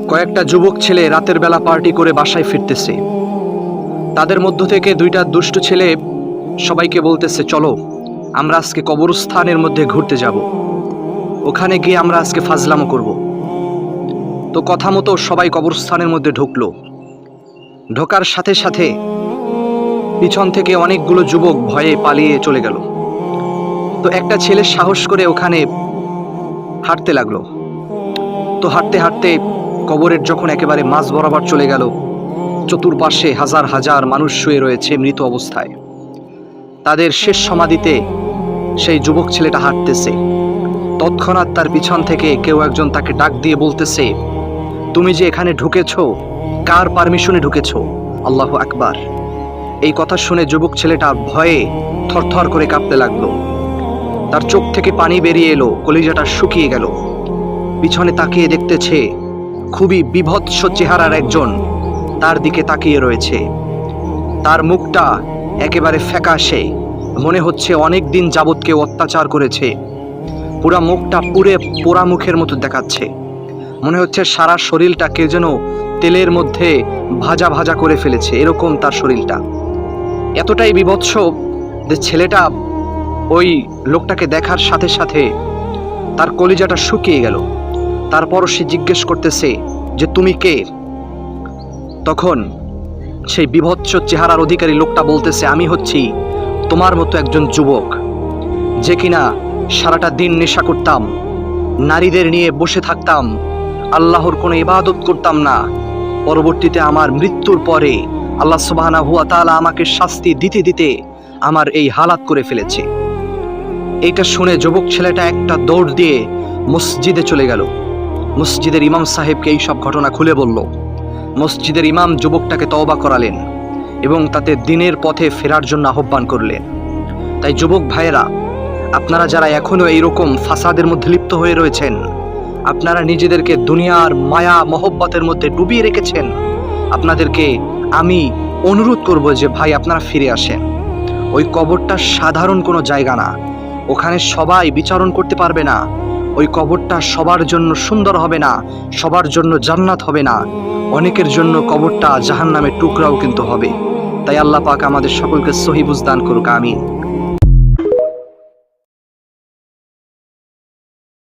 কয়েকটা যুবক ছেলে রাতের বেলা পার্টি করে বাসায় ফিরতেছে। তাদের মধ্য থেকে দুইটা দুষ্ট ছেলে সবাইকে বলতেছে, চলো আমরা আজকে কবরস্থানের মধ্যে ঘুরতে যাব, ওখানে গিয়ে আমরা আজকে ফাজলামো করব। তো কথা মতো সবাই কবরস্থানের মধ্যে ঢুকলো। ঢোকার সাথে সাথে পিছন থেকে অনেকগুলো যুবক ভয়ে পালিয়ে চলে গেল। তো একটা ছেলে সাহস করে ওখানে হাঁটতে লাগলো। তো হাঁটতে হাঁটতে কবরের যখন একেবারে মাঝ বরাবর চলে গেল, চতুর্পাশে হাজার হাজার মানুষ শুয়ে রয়েছে মৃত অবস্থায়। তাদের শেষ সমাধিতে সেই যুবক ছেলেটা হাঁটতেছে। তৎক্ষণাৎ তার পিছন থেকে কেউ একজন তাকে ডাক দিয়ে বলতেছে, তুমি যে এখানে ঢুকেছো, কার পারমিশনে ঢুকেছো? আল্লাহু আকবার। এই কথা শুনে যুবক ছেলেটা ভয়ে থরথর করে কাঁপতে লাগলো। তার চোখ থেকে পানি বেরিয়ে এলো, কলিজাটা শুকিয়ে গেল। পিছনে তাকিয়ে দেখতেছে খুবই বিভৎস চেহারার একজন তার দিকে তাকিয়ে রয়েছে। তার মুখটা একেবারে ফ্যাকাশে, মনে হচ্ছে অনেক দিন যাবৎ কেউ অত্যাচার করেছে। পুরা মুখটা পুরে পোড়া মুখের মতো দেখাচ্ছে। মনে হচ্ছে সারা শরীরটা কে যেন তেলের মধ্যে ভাজা ভাজা করে ফেলেছে, এরকম তার শরীরটা। এতটাই বিভৎস যে ছেলেটা ওই লোকটাকে দেখার সাথে সাথে তার কলিজাটা শুকিয়ে গেল। তারপরও সে জিজ্ঞেস করতেছে যে তুমি কে? তখন সেই বিভৎস চেহারার অধিকারী লোকটা বলতেছে, আমি হচ্ছি তোমার মতো একজন যুবক, যে কিনা সারাটা দিন নেশা করতাম, নারীদের নিয়ে বসে থাকতাম, আল্লাহর কোনো ইবাদত করতাম না। পরবর্তীতে আমার মৃত্যুর পরে আল্লাহ সুবহানাহু ওয়া তাআলা আমাকে শাস্তি দিতে দিতে আমার এই হালাত করে ফেলেছে। এইটা শুনে যুবক ছেলেটা একটা দৌড় দিয়ে মসজিদে চলে গেল। মসজিদের ইমাম সাহেবকে এই সব ঘটনা খুলে বলল। মসজিদের ইমাম যুবকটাকে তওবা করালেন এবং তাতে দিনের পথে ফেরার জন্য আহ্বান করলেন। তাই যুবক ভাইয়েরা, আপনারা যারা এখনো এইরকম ফাসাদের মধ্যে লিপ্ত হয়ে রয়েছেন, আপনারা নিজেদেরকে দুনিয়ার মায়া মহব্বতের মধ্যে ডুবিয়ে রেখেছেন, আপনাদেরকে আমি অনুরোধ করব যে ভাই আপনারা ফিরে আসেন। ওই কবরটা সাধারণ কোনো জায়গা না, ওখানে সবাই বিচারণ করতে পারবে না। ওই কবরটা সবার জন্য সুন্দর হবে না, সবার জন্য জান্নাত হবে না, অনেকের জন্য কবরটা জাহান্নামের টুকরাও কিন্তু হবে। তাই আল্লাহ পাক আমাদের সকলকে সহি বুঝ দান করুক, আমিন।